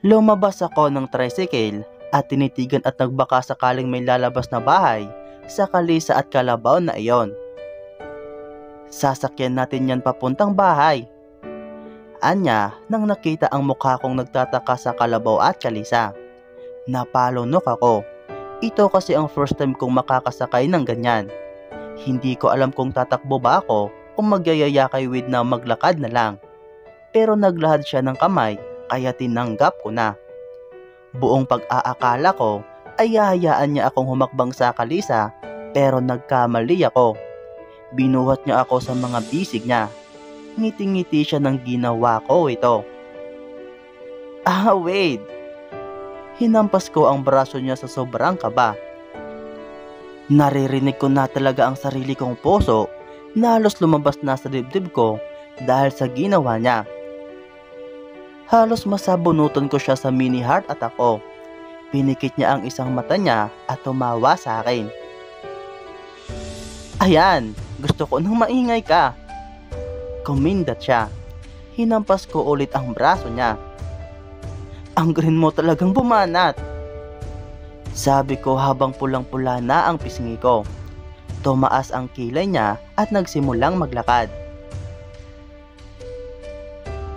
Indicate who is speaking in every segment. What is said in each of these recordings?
Speaker 1: Lumabas ako ng tricycle at tinitigan at nagbaka sakaling may lalabas na bahay sa Kalisa at Kalabaw na iyon. Sasakyan natin yan papuntang bahay. Anya nang nakita ang mukha kong nagtataka sa Kalabaw at Kalisa. Napalunok ako. Ito kasi ang first time kong makakasakay ng ganyan. Hindi ko alam kung tatakbo ba ako o magyayaya kay Wade na maglakad na lang. Pero naglahad siya ng kamay kaya tinanggap ko na. Buong pag-aakala ko ay hahayaan niya akong humakbang sa Kalisa pero nagkamali ako. Binuhat niya ako sa mga bisig niya. Ngiti-ngiti siya nang ginawa ko ito. Wade! Hinampas ko ang braso niya sa sobrang kaba. Naririnig ko na talaga ang sarili kong puso na halos lumabas na sa dibdib ko dahil sa ginawa niya. Halos masabunutan ko siya sa mini heart attack ko. Pinikit niya ang isang mata niya at tumawa sa akin. Ayan, gusto ko nang maingay ka. Kumindat siya. Hinampas ko ulit ang braso niya. Ang green mo talagang bumanat. Sabi ko habang pulang-pula na ang pisngi ko. Tumaas ang kilay niya at nagsimulang maglakad.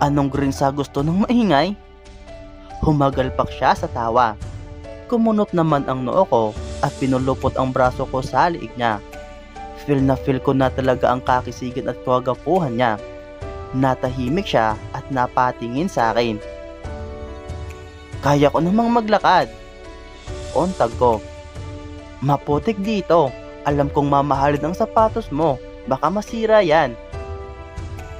Speaker 1: Anong green sa gusto ng maingay? Humagalpak siya sa tawa. Kumunot naman ang noo ko at pinulupot ang braso ko sa liig niya. Feel na feel ko na talaga ang kakisigan at kawagapuhan niya. Natahimik siya at napatingin sa akin. Kaya ko namang maglakad. Untag ko. Maputik dito. Alam kong mamahalin ang sapatos mo. Baka masira yan.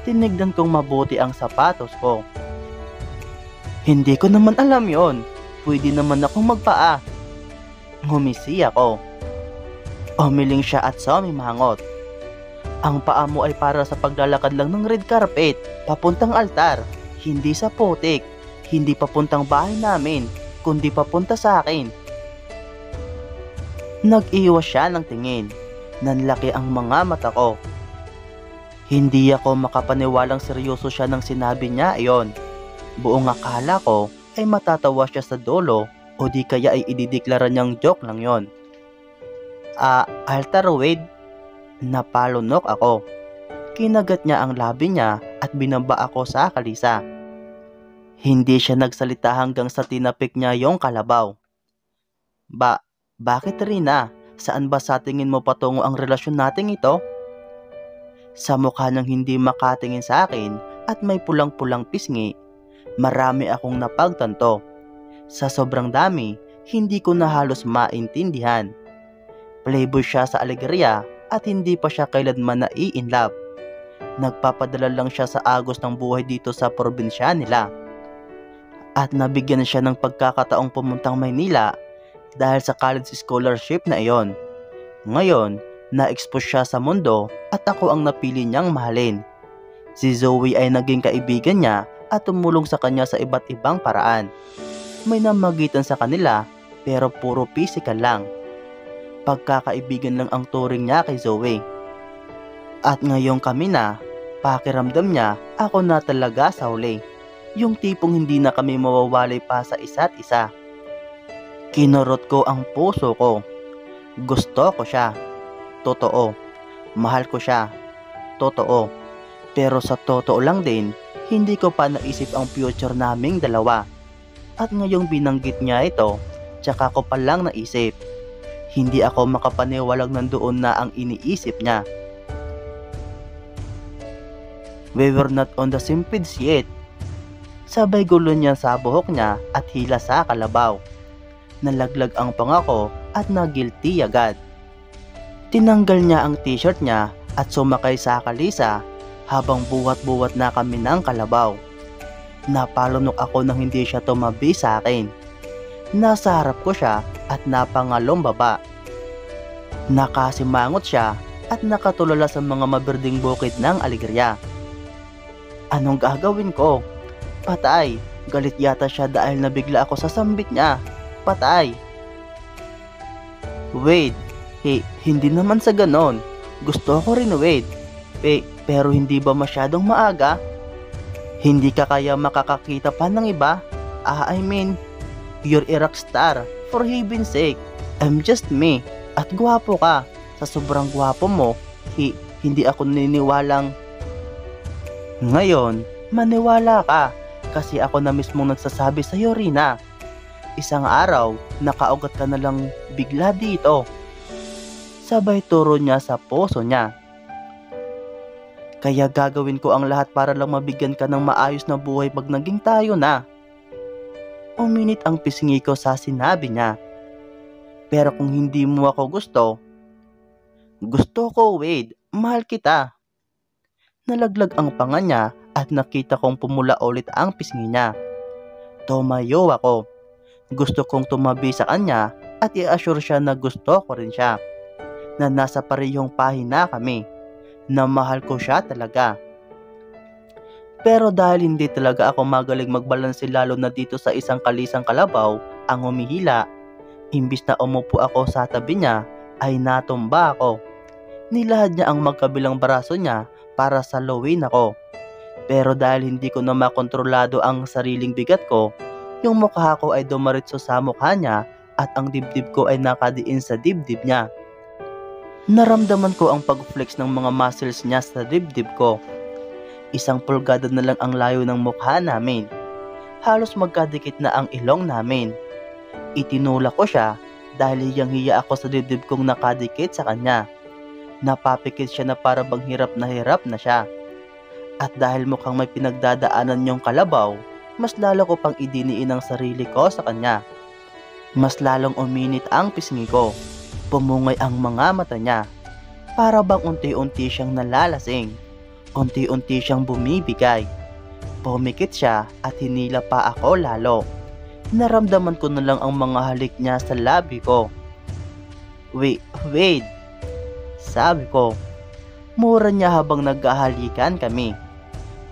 Speaker 1: Tinignan kong mabuti ang sapatos ko. Hindi ko naman alam yon. Pwede naman akong magpaa. Ngumisi ako. Umiling siya at sumimangot. Ang paa mo ay para sa paglalakad lang ng red carpet, papuntang altar, hindi sa putik, hindi papuntang bahay namin, kundi papunta sa akin. Nag-iwas siya ng tingin. Nanlaki ang mga mata ko. Hindi ako makapaniwalang seryoso siya nang sinabi niya iyon. Buong akala ko ay matatawa siya sa dulo o di kaya ay idideklara niyang joke lang yon. Altar Wade? Napalunok ako. Kinagat niya ang labi niya at binaba ako sa Kalisa. Hindi siya nagsalita hanggang sa tinapik niya yung Kalabaw. Bakit Rina? Saan ba sa tingin mo patungo ang relasyon nating ito? Sa mukha niyang hindi makatingin sa akin at may pulang-pulang pisngi, marami akong napagtanto. Sa sobrang dami, hindi ko na halos maintindihan. Playboy siya sa alegria at hindi pa siya kailanman nai-inlove. Nagpapadala lang siya sa agos ng buhay dito sa probinsya nila. At nabigyan siya ng pagkakataong pumuntang Maynila dahil sa college scholarship na iyon. Ngayon, na-expose siya sa mundo at ako ang napili niyang mahalin. Si Zoe ay naging kaibigan niya at tumulong sa kanya sa iba't ibang paraan. May namagitan sa kanila pero puro physical lang. Pagkakaibigan lang ang turing niya kay Zoe. At ngayong kami na, pakiramdam niya ako na talaga sa huli. Yung tipong hindi na kami mawawalay pa sa isa't isa. Kinurot ko ang puso ko. Gusto ko siya. Totoo. Mahal ko siya. Totoo. Pero sa totoo lang din, hindi ko pa naisip ang future naming dalawa. At ngayong binanggit niya ito, tsaka ko pa lang naisip. Hindi ako makapaniwalag nandoon na ang iniisip niya. We were not on the same page yet. Sabay gulo niya sa buhok niya at hila sa Kalabaw. Nalaglag ang pangako at nagilty agad. Tinanggal niya ang t-shirt niya at sumakay sa Kalisa habang buwat-buwat na kami ng Kalabaw. Napalunok ako nang hindi siya tumabi sa akin. Nasa harap ko siya at napangalong baba. Nakasimangot siya at nakatulala sa mga maberding bukid ng alegria. Anong gagawin ko? Patay. Galit yata siya dahil nabigla ako sa sambit niya. Patay. Wade, hindi naman sa ganon. Gusto ko rin, Wade. Pero hindi ba masyadong maaga? Hindi ka kaya makakakita pa ng iba? I mean, you're a rockstar. For heaven's sake, I'm just me. At gwapo ka. Sa sobrang gwapo mo, hindi ako niniwalang... Ngayon, maniwala ka. Kasi ako na mismong nagsasabi sa'yo, Rina. Isang araw, nakaugat ka na lang bigla dito. Sabay turo niya sa puso niya. Kaya gagawin ko ang lahat para lang mabigyan ka ng maayos na buhay pag naging tayo na. Uminit ang pisngi ko sa sinabi niya. Pero kung hindi mo ako gusto ko, Wade. Mahal kita. Nalaglag ang panga niya at nakita kong pumula ulit ang pisngi niya. Tumayo ako. Gusto kong tumabi sa kanya at i-assure siya na gusto ko rin siya. Na nasa parehong pahina kami. Na mahal ko siya talaga. Pero dahil hindi talaga ako magaling magbalanse lalo na dito sa isang kalisang kalabaw ang humihila, imbis na umupo ako sa tabi niya ay natumba ako. Nilahad niya ang magkabilang braso niya para salawin ako. Pero dahil hindi ko na makontrolado ang sariling bigat ko, yung mukha ko ay dumaritso sa mukha niya at ang dibdib ko ay nakadiin sa dibdib niya. Naramdaman ko ang pag-flex ng mga muscles niya sa dibdib ko. 1 pulgada na lang ang layo ng mukha namin. Halos magkadikit na ang ilong namin. Itinulak ko siya dahil hiyang-hiya ako sa dibdib kong nakadikit sa kanya. Napapikit siya na para bang hirap na siya. At dahil mukhang may pinagdadaanan niyong kalabaw, mas lalo ko pang idiniin ang sarili ko sa kanya. Mas lalong uminit ang pisngi ko. Pumungay ang mga mata niya. Para bang unti-unti siyang nalalasing. Unti-unti siyang bumibigay. Pumikit siya at hinila pa ako lalo. Naramdaman ko na lang ang mga halik niya sa labi ko. Wade, sabi ko. Mura niya habang naghahalikan kami.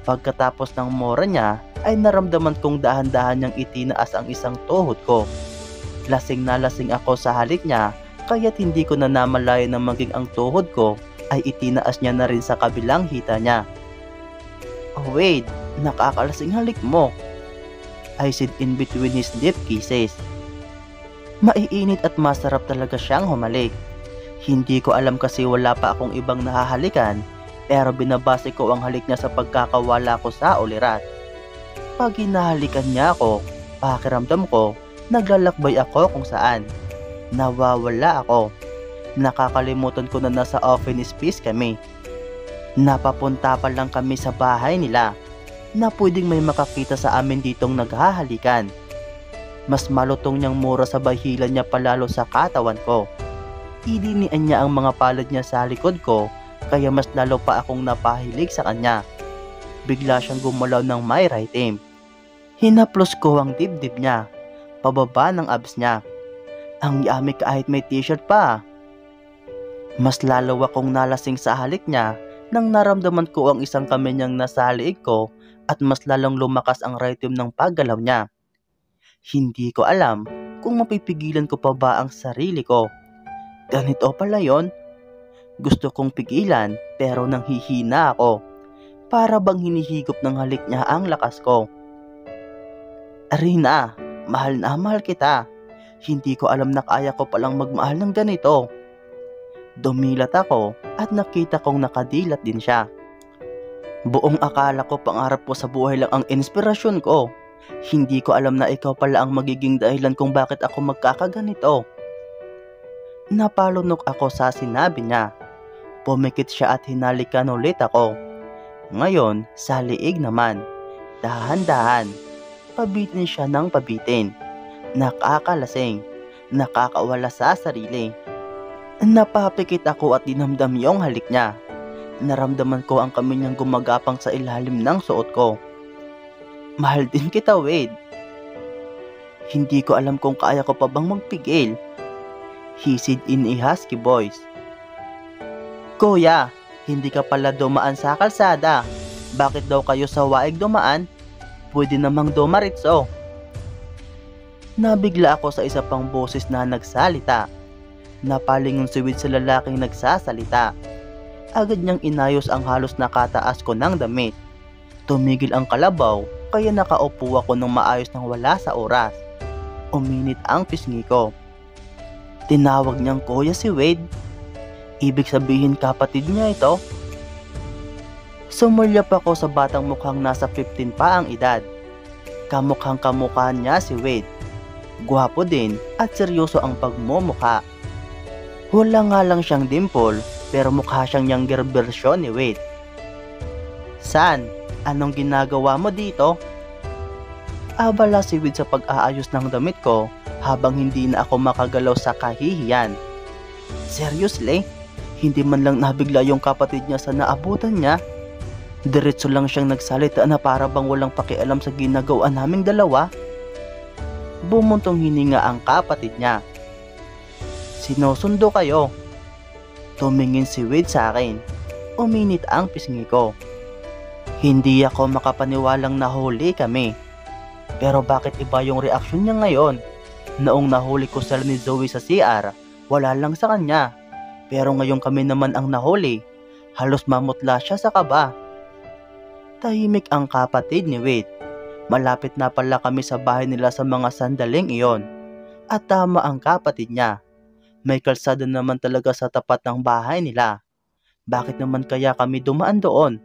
Speaker 1: Pagkatapos ng mura niya ay naramdaman kong dahan-dahan niyang itinaas ang isang tuhod ko. Lasing na lasing ako sa halik niya. Kaya't hindi ko na namalayan na maging ang tuhod ko ay itinaas niya na rin sa kabilang hita niya. Oh Wade, nakakalasing halik mo, I said in between his deep kisses. Maiinit at masarap talaga siyang humalik. Hindi ko alam kasi wala pa akong ibang nahahalikan, pero binabase ko ang halik niya sa pagkakawala ko sa ulirat. Pag hinahalikan niya ako, pakiramdam ko, naglalakbay ako kung saan. Nawawala ako. Nakakalimutan ko na nasa open space kami. Napapunta pa lang kami sa bahay nila na pwedeng may makakita sa amin ditong naghahalikan. Mas malutong niyang mura sa bahilan niya palalo sa katawan ko. Idinian niya ang mga palad niya sa likod ko kaya mas lalo pa akong napahilig sa kanya. Bigla siyang gumalaw ng my right arm. Hinaplos ko ang dibdib niya, pababa ng abs niya. Ang yummy kahit may t-shirt pa. Mas lalo akong nalasing sa halik niya nang naramdaman ko ang isang kamay niyang nasa liig ko at mas lalong lumakas ang rhythm ng paggalaw niya. Hindi ko alam kung mapipigilan ko pa ba ang sarili ko. Ganito pala yon. Gusto kong pigilan pero nanghihina ako. Para bang hinihigop ng halik niya ang lakas ko. Rina, mahal na mahal kita. Hindi ko alam na kaya ko palang magmahal ng ganito. Dumilat ako at nakita kong nakadilat din siya. Buong akala ko pangarap ko sa buhay lang ang inspirasyon ko. Hindi ko alam na ikaw pala ang magiging dahilan kung bakit ako magkakaganito. Napalunok ako sa sinabi niya. Pumikit siya at hinalikan ulit ako. Ngayon, sa liig naman. Dahan-dahan. Pabitin siya ng pabitin. Nakakalasing, nakakawala sa sarili. Napapikit ako at dinamdam yung halik niya. Naramdaman ko ang kamay niyang gumagapang sa ilalim ng suot ko. Mahal din kita, Wade. Hindi ko alam kung kaya ko pa bang magpigil. He said in a husky voice. Kuya, hindi ka pala dumaan sa kalsada. Bakit daw kayo sa waig dumaan? Pwede namang dumaritso. Nabigla ako sa isa pang boses na nagsalita. Napalingon si Wade sa lalaking nagsasalita. Agad niyang inayos ang halos nakataas ko ng damit. Tumigil ang kalabaw kaya nakaupo ako ng maayos nang wala sa oras. Uminit ang pisngi ko. Tinawag niyang kuya si Wade. Ibig sabihin kapatid niya ito? Sumulyap ako sa batang mukhang nasa 15 pa ang edad. Kamukhang kamukha niya si Wade. Gwapo din at seryoso ang pagmumukha. Wala nga lang siyang dimple pero mukha siyang younger version ni Wade. San, anong ginagawa mo dito? Abala si Wade sa pag-aayos ng damit ko habang hindi na ako makagalaw sa kahihiyan. Seriously? Hindi man lang nabigla yung kapatid niya sa naabutan niya? Diretso lang siyang nagsalita na para bang walang pakialam sa ginagawa naming dalawa. Bumuntong hininga ang kapatid niya. Sinusundo kayo. Tumingin si Wade sa akin. Uminit ang pisngi ko. Hindi ako makapaniwalang nahuli kami. Pero bakit iba yung reaksyon niya ngayon? Noong nahuli ko sila ni Zoe sa CR, wala lang sa kanya. Pero ngayon kami naman ang nahuli. Halos mamutla siya sa kaba. Tahimik ang kapatid ni Wade. Malapit na pala kami sa bahay nila sa mga sandaling iyon. At tama ang kapatid niya. May kalsada naman talaga sa tapat ng bahay nila. Bakit naman kaya kami dumaan doon?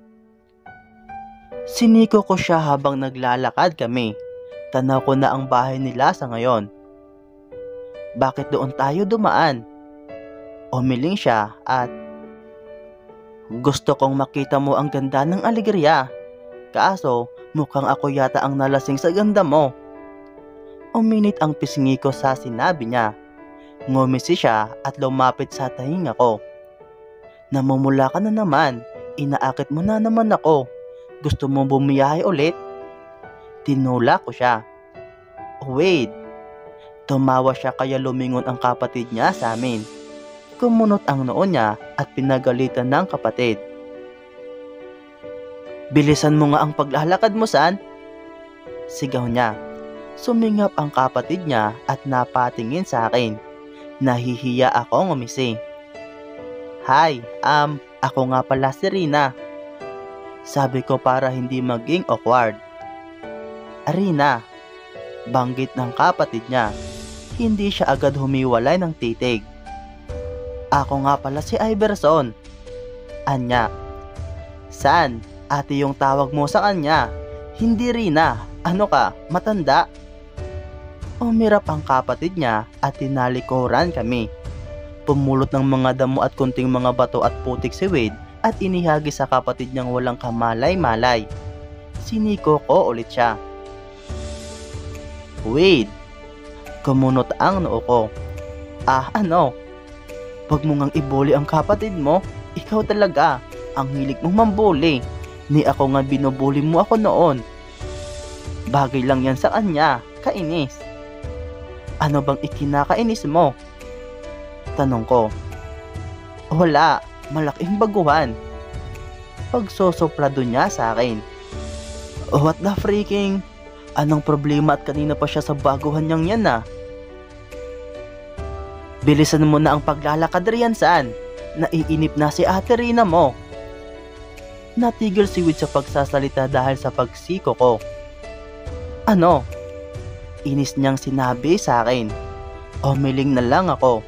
Speaker 1: Siniko ko siya habang naglalakad kami. Tanaw ko na ang bahay nila sa ngayon. Bakit doon tayo dumaan? Umiling siya at gusto kong makita mo ang ganda ng alegria. Kaso mukhang ako yata ang nalasing sa ganda mo. Uminit ang pisngi ko sa sinabi niya. Ngumisi siya at lumapit sa tainga ko. Namumula ka na naman. Inaakit mo na naman ako. Gusto mo bumiyahe ulit? Tinula ko siya. Wait. Tumawa siya kaya lumingon ang kapatid niya sa amin. Kumunot ang noo niya at pinagalitan ng kapatid. Bilisan mo nga ang paglalakad mo, San? Sigaw niya. Sumingap ang kapatid niya at napatingin sa akin. Nahihiya ako ngumisi. Hi, ako nga pala si Rina. Sabi ko para hindi maging awkward. Rina, banggit ng kapatid niya. Hindi siya agad humiwalay ng titig. Ako nga pala si Iverson. Anya. San? Ate yung tawag mo sa kanya. Hindi Rina. Ano ka? Matanda? Umirap ang kapatid niya at tinalikuran kami. Pumulot ng mga damo at kunting mga bato at putik si Wade at inihagi sa kapatid niyang walang kamalay-malay. Siniko ko ulit siya. Wade. Kumunot ang noo ko. Ano? Wag mo ngang ibuli ang kapatid mo. Ikaw talaga. Ang hilig mong mambuli. Ni ako nga binubuli mo ako noon. Bagay lang yan sa kanya. Kainis. Ano bang ikinakainis mo? Tanong ko. Wala. Malaking baguhan. Pagsosoplado niya sa akin. What the freaking? Anong problema at kanina pa siya sa baguhan niyang yan na? Bilisan mo na ang paglalakad riyan, San. Naiinip na si Ate Rina mo. Natigil si Wade sa pagsasalita dahil sa pagsiko ko. Ano? Inis niyang sinabi sa akin. Umiling na lang ako.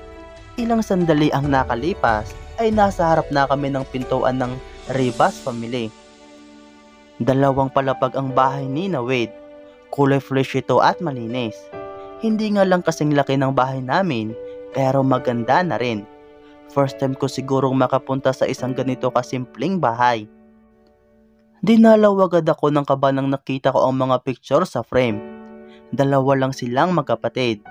Speaker 1: Ilang sandali ang nakalipas ay nasa harap na kami ng pintuan ng Rivas family. Dalawang palapag ang bahay ni na Wade. Kulay fresh ito at malinis. Hindi nga lang kasing laki ng bahay namin pero maganda na rin. First time ko sigurong makapunta sa isang ganito kasimpleng bahay. Dinalaw agad ako ng kaba nang nakita ko ang mga picture sa frame. Dalawa lang silang magkapatid.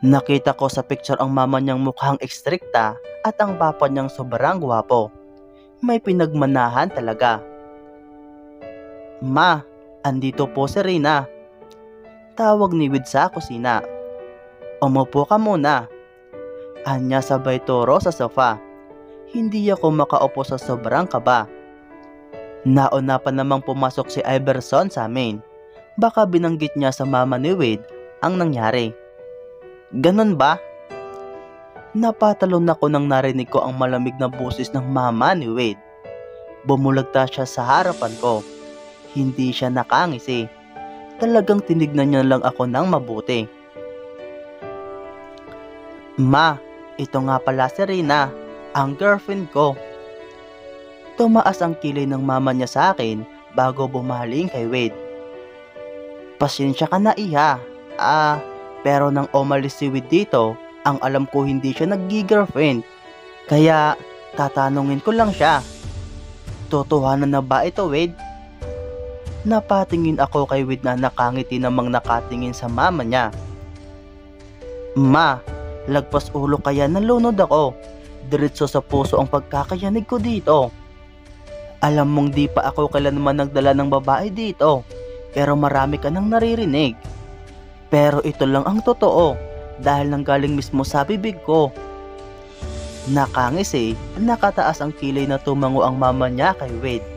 Speaker 1: Nakita ko sa picture ang mama niyang mukhang ekstrikta at ang papa niyang sobrang gwapo. May pinagmanahan talaga. Ma, andito po si Rina. Tawag ni Wade sa kusina. Umupo ka muna. Anya sabay turo sa sofa. Hindi ako makaupo sa sobrang kaba. Nauna pa namang pumasok si Iverson sa amin. Baka binanggit niya sa mama ni Wade ang nangyari. Ganon ba? Napatalon ako nang narinig ko ang malamig na boses ng mama ni Wade. Bumulagta siya sa harapan ko. Hindi siya nakangisi. Talagang tinignan niya lang ako ng mabuti. Ma, ito nga pala si Rina, ang girlfriend ko. Tumaas ang kilay ng mama niya sa akin bago bumaling kay Wade. Pasensya ka na, iha. Pero nang umalis si Wade dito, ang alam ko hindi siya nag-girlfriend. Kaya tatanungin ko lang siya. Totohanan na ba ito, Wade? Napatingin ako kay Wade na nakangiti namang nakatingin sa mama niya. Ma, lagpas ulo kaya nalunod ako. Diretso sa puso ang pagkakayanig ko dito. Alam mong di pa ako kailanman nagdala ng babae dito, pero marami ka nang naririnig. Pero ito lang ang totoo, dahil nanggaling mismo sa bibig ko. Nakangisi, nakataas ang kilay na tumango ang mama niya kay Wade.